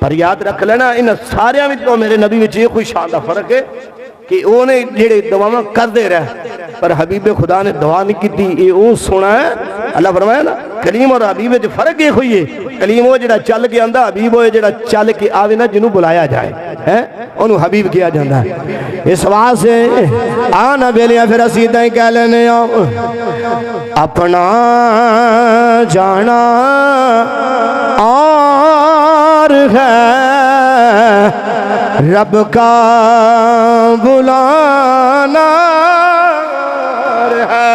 पर याद रख लेना इन सारिया में तो मेरे नबी में ये कोई शान का फर्क है कि उन्हें जेड़े दुआवां करते रह पर हबीब खुदा ने दुआ नहीं की। ये वो सुना है अल्लाह फरमाया ना कलीम और हबीब में फर्क ये हुई है। कलीम वो जेड़ा चल के आंदा, हबीब वो जेड़ा चल के आवे ना जिन्हों बुलाया जाए है उन्होंने हबीब किया जाता है। इस वास्ते आना बेलिया फिर असीं इदां ही कह लेने अपना जाना और है रब का बुलाना है।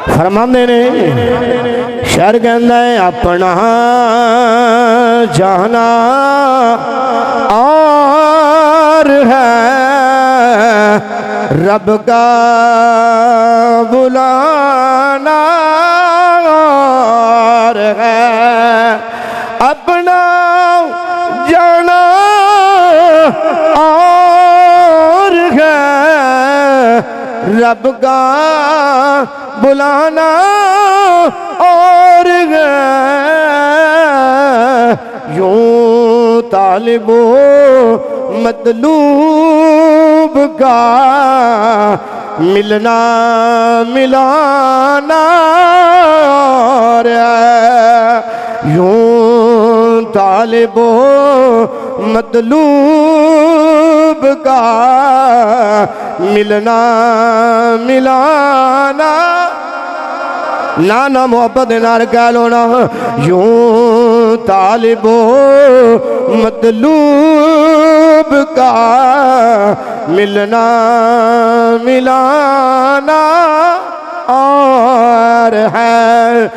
फरमाते ने शर कहता है अपना जाना और है रब का बुलाना और है। अपना जाना और है रब का बुलाना और है। यूं तालिबो मतलूब का मिलना मिलाना और है। यूं तालिबो मतलूब का मिलना मिलाना ना मोहब्बत नार कह लो ना। यूं तालिबो मतलूब का मिलना मिलाना और है।